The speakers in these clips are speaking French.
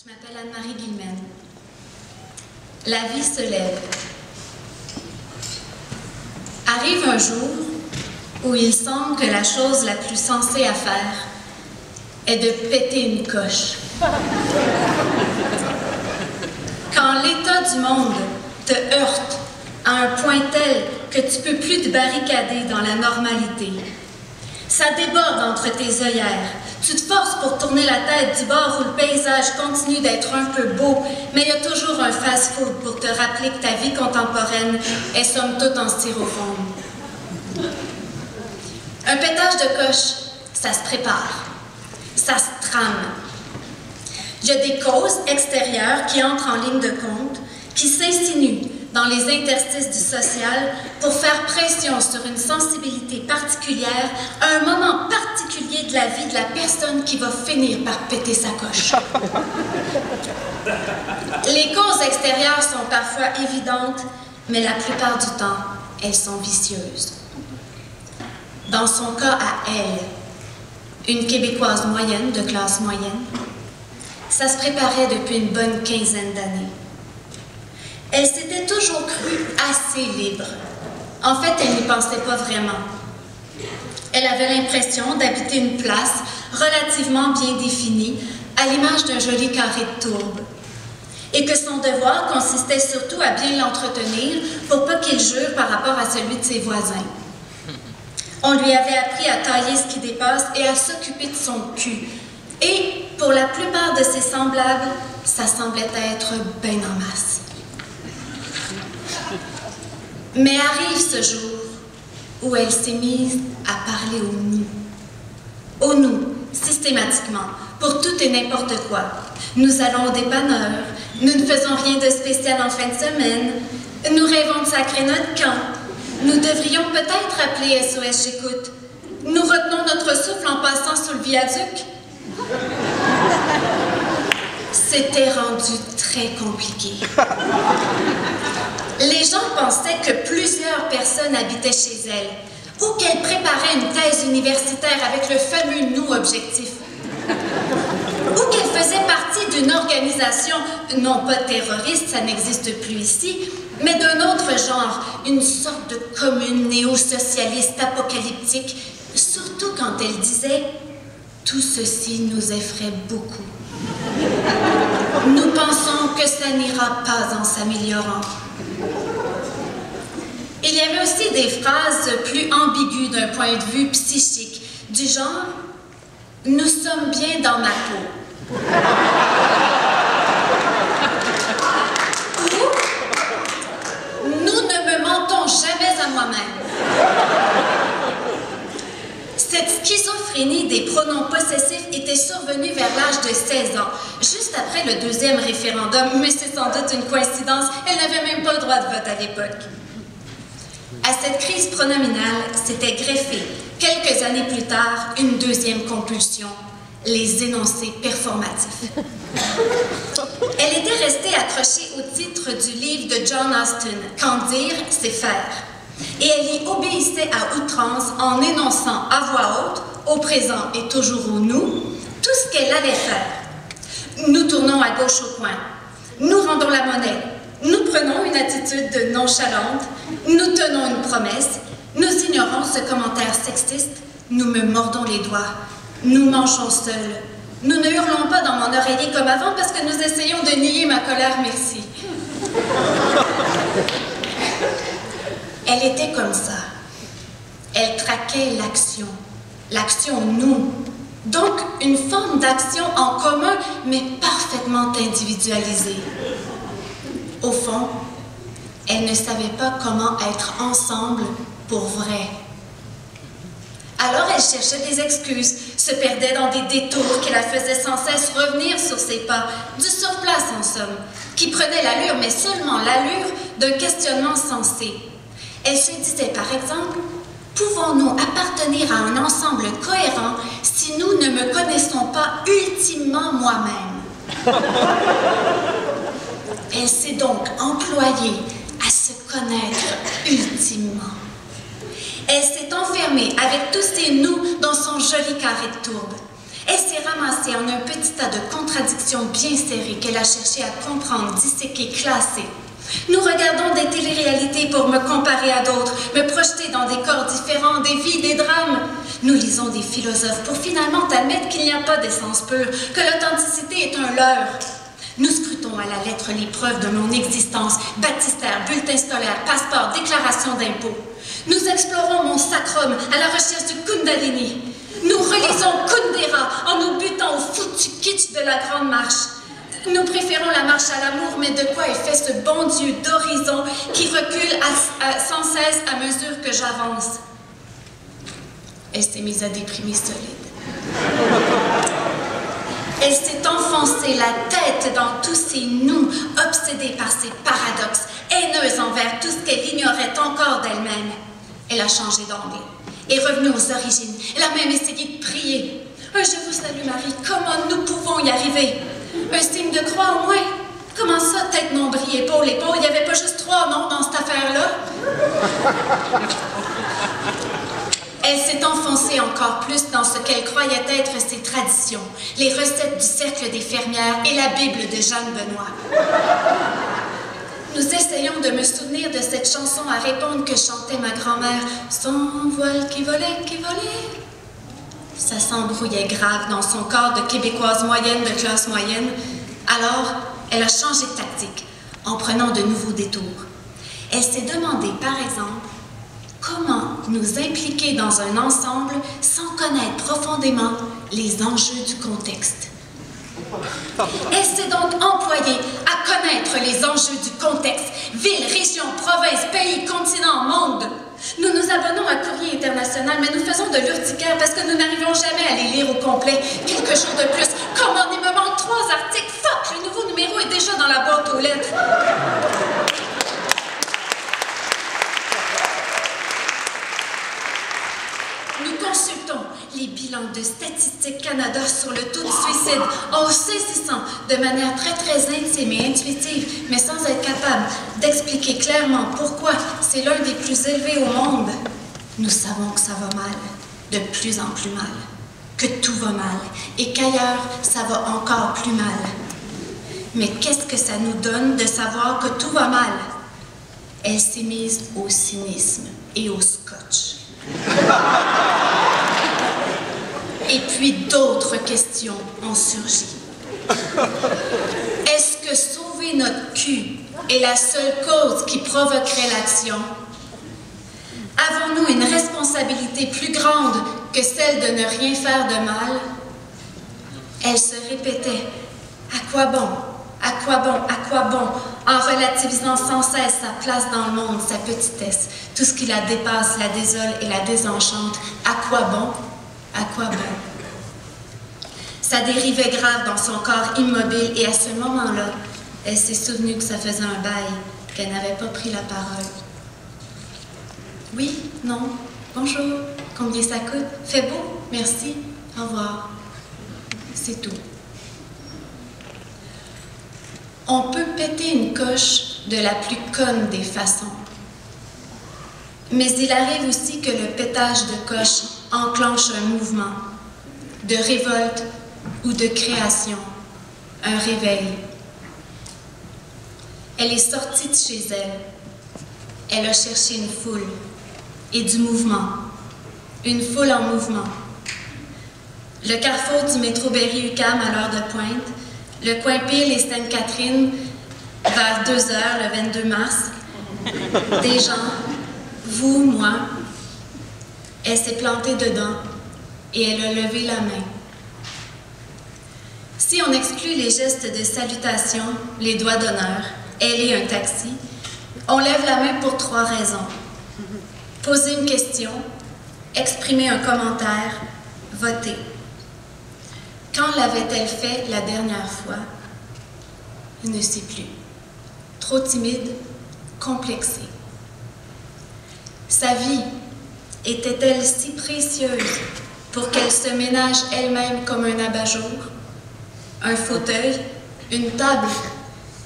Je m'appelle Anne-Marie Guillemène. La vie se lève. Arrive un jour où il semble que la chose la plus sensée à faire est de péter une coche. Quand l'état du monde te heurte à un point tel que tu peux plus te barricader dans la normalité, ça déborde entre tes œillères. Tu te forces pour tourner la tête du bord où le paysage continue d'être un peu beau, mais il y a toujours un fast-food pour te rappeler que ta vie contemporaine est somme toute en styrofoam. Un pétage de coche, ça se prépare, ça se trame. Il y a des causes extérieures qui entrent en ligne de compte, qui s'insinuent dans les interstices du social pour faire pression sur une sensibilité particulière à un moment particulier de la vie de la personne qui va finir par péter sa coche. Les causes extérieures sont parfois évidentes, mais la plupart du temps, elles sont vicieuses. Dans son cas à elle, une Québécoise moyenne, de classe moyenne, ça se préparait depuis une bonne quinzaine d'années. Elle s'était toujours crue assez libre. En fait, elle n'y pensait pas vraiment. Elle avait l'impression d'habiter une place relativement bien définie, à l'image d'un joli carré de tourbe, et que son devoir consistait surtout à bien l'entretenir pour pas qu'il jure par rapport à celui de ses voisins. On lui avait appris à tailler ce qui dépasse et à s'occuper de son cul. Et pour la plupart de ses semblables, ça semblait être bien en masse. Mais arrive ce jour où elle s'est mise à parler au nous. Au nous, systématiquement, pour tout et n'importe quoi. Nous allons au dépanneur, nous ne faisons rien de spécial en fin de semaine, nous rêvons de sacrer notre camp, nous devrions peut-être appeler SOS J'écoute, nous retenons notre souffle en passant sous le viaduc. C'était rendu très compliqué. Les gens pensaient que plusieurs personnes habitaient chez elle ou qu'elle préparait une thèse universitaire avec le fameux « nous » objectif. Ou qu'elle faisait partie d'une organisation, non pas terroriste, ça n'existe plus ici, mais d'un autre genre, une sorte de commune néo-socialiste apocalyptique, surtout quand elle disait « tout ceci nous effraie beaucoup. Nous pensons que ça n'ira pas en s'améliorant. » Il y avait aussi des phrases plus ambiguës d'un point de vue psychique, du genre « nous sommes bien dans ma peau » ou « nous ne me mentons jamais à moi-même ». Cette schizophrénie des pronoms possessifs était survenue vers l'âge de 16 ans, juste après le deuxième référendum, mais c'est sans doute une coïncidence, elle n'avait même pas le droit de vote à l'époque. À cette crise pronominale s'était greffée, quelques années plus tard, une deuxième compulsion, les énoncés performatifs. Elle était restée accrochée au titre du livre de John Austin, « Quand dire, c'est faire ». Et elle y obéissait à outrance en énonçant à voix haute, au présent et toujours au nous, tout ce qu'elle allait faire. Nous tournons à gauche au coin, nous rendons la monnaie, nous prenons une attitude nonchalante, nous tenons une promesse, nous ignorons ce commentaire sexiste, nous me mordons les doigts, nous mangeons seuls, nous ne hurlons pas dans mon oreiller comme avant parce que nous essayons de nier ma colère, merci. Elle était comme ça. Elle traquait l'action. L'action nous. Donc, une forme d'action en commun, mais parfaitement individualisée. Au fond, elle ne savait pas comment être ensemble pour vrai. Alors, elle cherchait des excuses, se perdait dans des détours qui la faisaient sans cesse revenir sur ses pas, du surplace en somme, qui prenait l'allure, mais seulement l'allure d'un questionnement sensé. Elle se disait, par exemple, « Pouvons-nous appartenir à un ensemble cohérent si nous ne me connaissons pas ultimement moi-même? » Elle s'est donc employée à se connaître ultimement. Elle s'est enfermée avec tous ses nous dans son joli carré de tourbe. Elle s'est ramassée en un petit tas de contradictions bien serrées qu'elle a cherché à comprendre, disséquer, classer. Nous regardons des téléréalités pour me comparer à d'autres, me projeter dans des corps différents, des vies, des drames. Nous lisons des philosophes pour finalement admettre qu'il n'y a pas d'essence pure, que l'authenticité est un leurre. Nous scrutons à la lettre les preuves de mon existence, baptistère, bulletin scolaire, passeport, déclaration d'impôt. Nous explorons mon sacrum à la recherche du Kundalini. Nous relisons Kundera en nous butant au foutu kitsch de la Grande Marche. Nous préférons la marche à l'amour, mais de quoi est fait ce bon Dieu d'horizon qui recule sans cesse à mesure que j'avance? Elle s'est mise à déprimer solide. Elle s'est enfoncée la tête dans tous ses nœuds, obsédée par ses paradoxes, haineuse envers tout ce qu'elle ignorait encore d'elle-même. Elle a changé d'angle, est revenue aux origines. Elle a même essayé de prier. Un « Je vous salue Marie », comment nous pouvons y arriver? Un signe de croix au moins? Comment ça, tête, nombril, épaule, épaule? Il n'y avait pas juste 3 noms dans cette affaire-là? Elle s'est enfoncée encore plus dans ce qu'elle croyait être ses traditions, les recettes du cercle des fermières et la Bible de Jeanne Benoît. Nous essayons de me souvenir de cette chanson à répondre que chantait ma grand-mère. Son voile qui volait, qui volait. Ça s'embrouillait grave dans son corps de québécoise moyenne de classe moyenne. Alors, elle a changé de tactique en prenant de nouveaux détours. Elle s'est demandé, par exemple, comment nous impliquer dans un ensemble sans connaître profondément les enjeux du contexte. Elle s'est donc employée à connaître les enjeux du contexte, ville, région, province, pays, continent, monde. Nous nous abonnons à Courrier International, mais nous faisons de l'urticaire parce que nous n'arrivons jamais à les lire au complet. Quelque chose de plus. Comment il me manque 3 articles? Fuck, le nouveau numéro est déjà dans la boîte aux lettres. Nous consultons les bilans de Statistique Canada sur le taux de suicide en saisissant de manière très intime et intuitive, mais sans être capable d'expliquer clairement pourquoi c'est l'un des plus élevés au monde. Nous savons que ça va mal, de plus en plus mal, que tout va mal et qu'ailleurs, ça va encore plus mal. Mais qu'est-ce que ça nous donne de savoir que tout va mal? Elle s'est mise au cynisme et au scotch. Et puis d'autres questions ont surgi. Est-ce que sauver notre cul est la seule cause qui provoquerait l'action? Avons-nous une responsabilité plus grande que celle de ne rien faire de mal? Elle se répétait « À quoi bon? À quoi bon? À quoi bon? » en relativisant sans cesse sa place dans le monde, sa petitesse, tout ce qui la dépasse, la désole et la désenchante. À quoi bon? À quoi bon? Ça dérivait grave dans son corps immobile et à ce moment-là, elle s'est souvenue que ça faisait un bail, qu'elle n'avait pas pris la parole. Oui, non, bonjour, combien ça coûte? Fait beau, merci, au revoir. C'est tout. On peut péter une coche de la plus conne des façons. Mais il arrive aussi que le pétage de coche enclenche un mouvement de révolte ou de création, un réveil. Elle est sortie de chez elle. Elle a cherché une foule et du mouvement, une foule en mouvement. Le carrefour du métro Berry-UQAM à l'heure de pointe, le coin Peel et Sainte-Catherine vers 2 heures le 22 mars. Des gens, vous, moi. Elle s'est plantée dedans et elle a levé la main. Si on exclut les gestes de salutation, les doigts d'honneur, elle et un taxi, on lève la main pour 3 raisons. Poser une question, exprimer un commentaire, voter. Quand l'avait-elle fait la dernière fois? Je ne sais plus. Trop timide, complexée. Sa vie était-elle si précieuse pour qu'elle se ménage elle-même comme un abat-jour? Un fauteuil, une table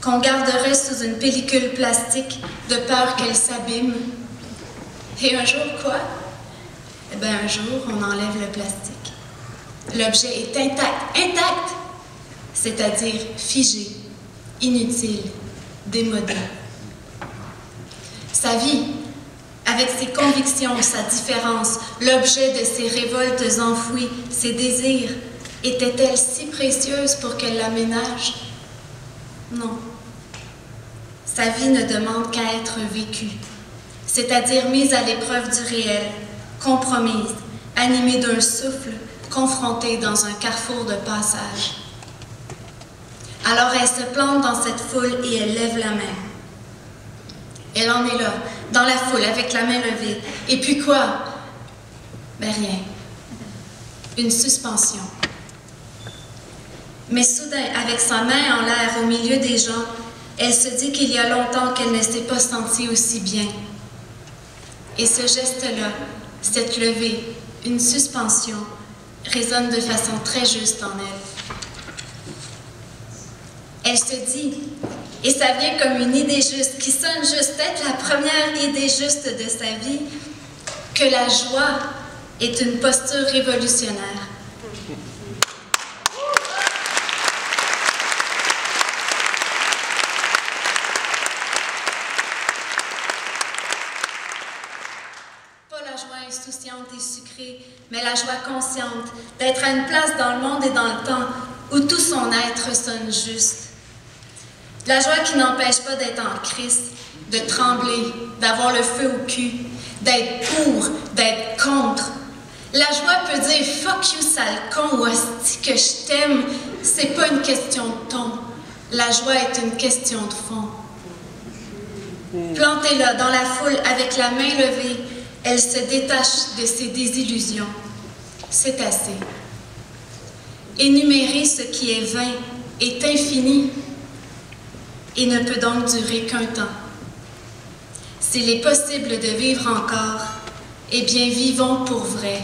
qu'on garderait sous une pellicule plastique de peur qu'elle s'abîme. Et un jour, quoi? Eh bien, un jour, on enlève le plastique. L'objet est intact, c'est-à-dire figé, inutile, démodé. Sa vie, avec ses convictions, sa différence, l'objet de ses révoltes enfouies, ses désirs, était-elle si précieuse pour qu'elle l'aménage? Non. Sa vie ne demande qu'à être vécue, c'est-à-dire mise à l'épreuve du réel, compromise, animée d'un souffle, confrontée dans un carrefour de passage. Alors elle se plante dans cette foule et elle lève la main. Elle en est là, dans la foule, avec la main levée. Et puis quoi? Ben rien. Une suspension. Mais soudain, avec sa main en l'air au milieu des gens, elle se dit qu'il y a longtemps qu'elle ne s'est pas sentie aussi bien. Et ce geste-là, cette levée, une suspension, résonne de façon très juste en elle. Elle se dit, et ça vient comme une idée juste, qui sonne juste, peut-être la première idée juste de sa vie, que la joie est une posture révolutionnaire. Pas la joie insouciante et sucrée, mais la joie consciente d'être à une place dans le monde et dans le temps où tout son être sonne juste. La joie qui n'empêche pas d'être en crise, de trembler, d'avoir le feu au cul, d'être pour, d'être contre. La joie peut dire « fuck you, sale con » ou « hostie que je t'aime ». C'est pas une question de ton. La joie est une question de fond. Plantée là, dans la foule, avec la main levée, elle se détache de ses désillusions. C'est assez. Énumérer ce qui est vain est infini et ne peut donc durer qu'un temps. S'il est possible de vivre encore, eh bien, vivons pour vrai.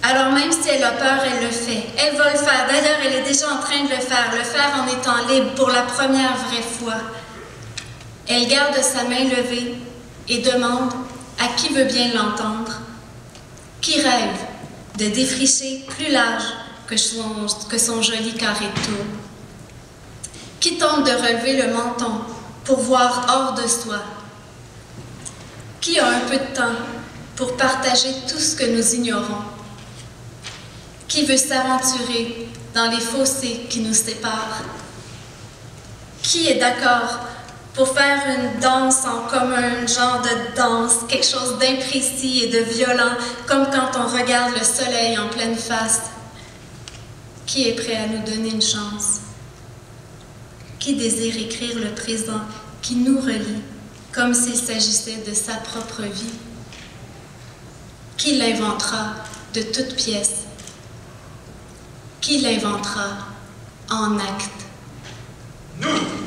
Alors même si elle a peur, elle le fait. Elle va le faire. D'ailleurs, elle est déjà en train de le faire en étant libre pour la première vraie fois. Elle garde sa main levée et demande à qui veut bien l'entendre, qui rêve de défricher plus large que son joli carré de tour, qui tente de relever le menton pour voir hors de soi, qui a un peu de temps pour partager tout ce que nous ignorons, qui veut s'aventurer dans les fossés qui nous séparent, qui est d'accord pour faire une danse en commun, un genre de danse, quelque chose d'imprécis et de violent, comme quand on regarde le soleil en pleine face. Qui est prêt à nous donner une chance? Qui désire écrire le présent qui nous relie, comme s'il s'agissait de sa propre vie? Qui l'inventera de toutes pièces? Qui l'inventera en acte? Nous!